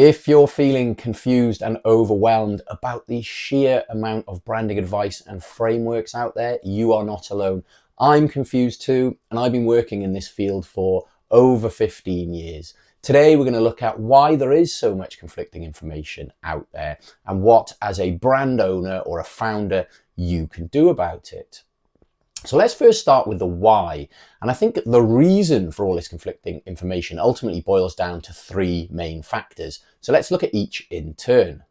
If you're feeling confused and overwhelmed about the sheer amount of branding advice and frameworks out there, you are not alone. I'm confused too, and I've been working in this field for over 15 years. Today, we're going to look at why there is so much conflicting information out there and what, as a brand owner or a founder, you can do about it. So let's first start with the why. And I think the reason for all this conflicting information ultimately boils down to three main factors. So let's look at each in turn.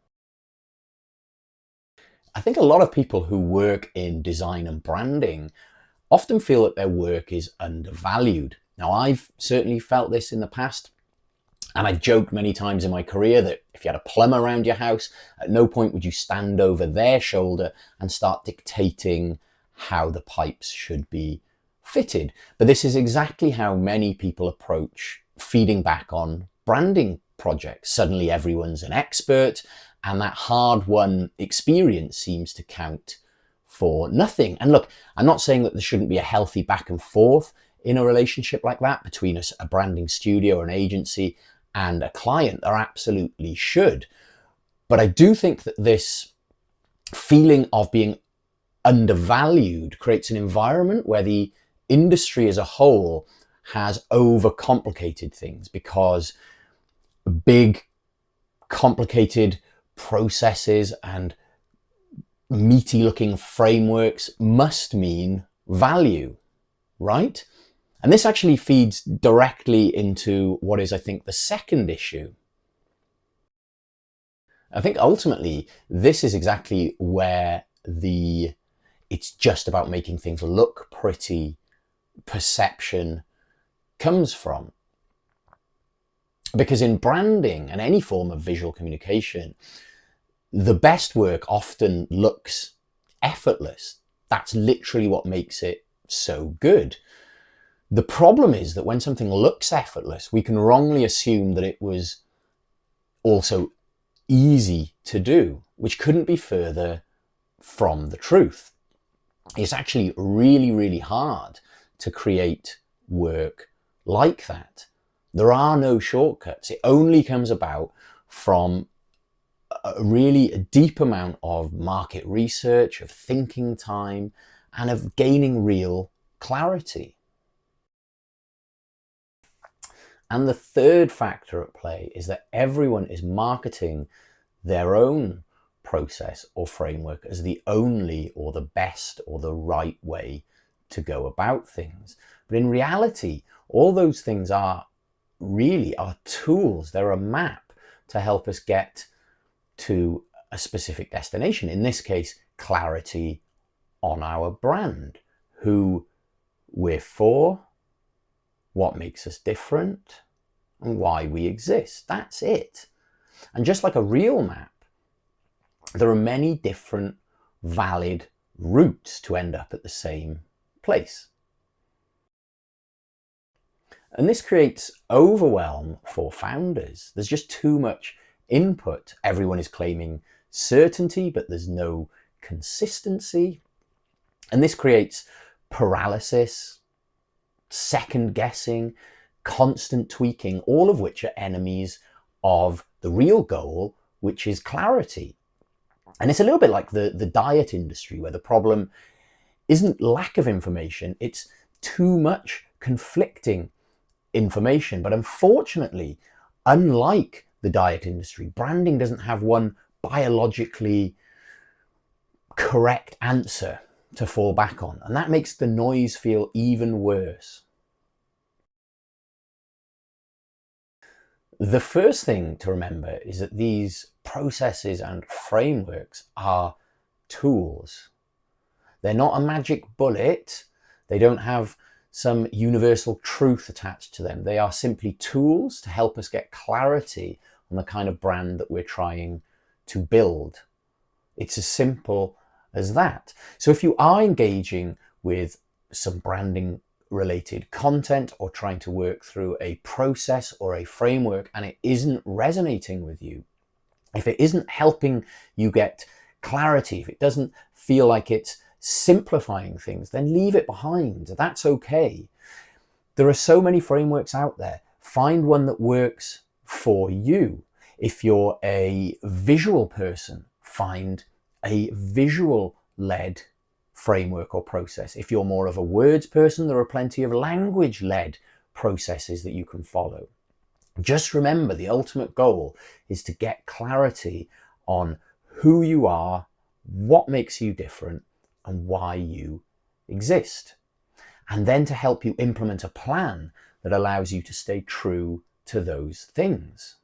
I think a lot of people who work in design and branding often feel that their work is undervalued. Now, I've certainly felt this in the past, and I've joked many times in my career that if you had a plumber around your house, at no point would you stand over their shoulder and start dictating how the pipes should be fitted. But this is exactly how many people approach feeding back on branding projects. Suddenly everyone's an expert, and that hard-won experience seems to count for nothing. And look, I'm not saying that there shouldn't be a healthy back and forth in a relationship like that between a branding studio or an agency and a client. There absolutely should. But I do think that this feeling of being undervalued creates an environment where the industry as a whole has overcomplicated things, because big, complicated processes and meaty looking frameworks must mean value, right? And this actually feeds directly into what is, I think, the second issue. I think ultimately this is exactly where it's just about making things look pretty perception comes from. Because in branding and any form of visual communication, the best work often looks effortless. That's literally what makes it so good. The problem is that when something looks effortless, we can wrongly assume that it was also easy to do, which couldn't be further from the truth. It's actually really, really hard to create work like that. There are no shortcuts. It only comes about from a really deep amount of market research, of thinking time, and of gaining real clarity. And the third factor at play is that everyone is marketing their own process or framework as the only or the best or the right way to go about things. But in reality, all those things are tools. They're a map to help us get to a specific destination. In this case, clarity on our brand, who we're for, what makes us different, and why we exist. That's it. And just like a real map, there are many different valid routes to end up at the same place. And this creates overwhelm for founders. There's just too much input. Everyone is claiming certainty, but there's no consistency. And this creates paralysis, second guessing, constant tweaking, all of which are enemies of the real goal, which is clarity. And it's a little bit like the diet industry, where the problem isn't lack of information, it's too much conflicting information. But unfortunately, unlike the diet industry, branding doesn't have one biologically correct answer to fall back on. And that makes the noise feel even worse. The first thing to remember is that these processes and frameworks are tools. They're not a magic bullet. They don't have some universal truth attached to them. They are simply tools to help us get clarity on the kind of brand that we're trying to build. It's as simple as that. So if you are engaging with some branding related content or trying to work through a process or a framework and it isn't resonating with you, if it isn't helping you get clarity, if it doesn't feel like it's simplifying things, then leave it behind. That's okay. There are so many frameworks out there. Find one that works for you. If you're a visual person, find a visual-led framework or process. If you're more of a words person, there are plenty of language-led processes that you can follow. Just remember, the ultimate goal is to get clarity on who you are, what makes you different, and why you exist. And then to help you implement a plan that allows you to stay true to those things.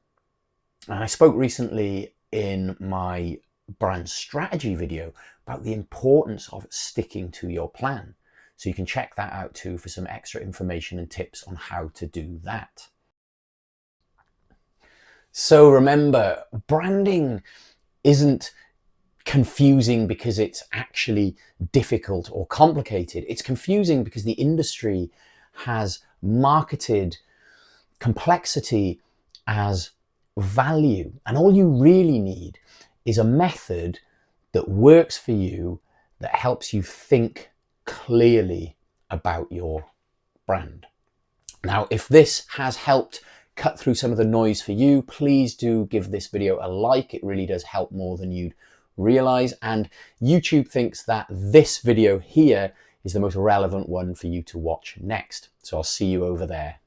And I spoke recently in my brand strategy video about the importance of sticking to your plan. So you can check that out too for some extra information and tips on how to do that. So remember, branding isn't confusing because it's actually difficult or complicated. It's confusing because the industry has marketed complexity as value. And all you really need is a method that works for you, that helps you think clearly about your brand. Now, if this has helped cut through some of the noise for you, please do give this video a like. It really does help more than you'd realize. And YouTube thinks that this video here is the most relevant one for you to watch next. So I'll see you over there.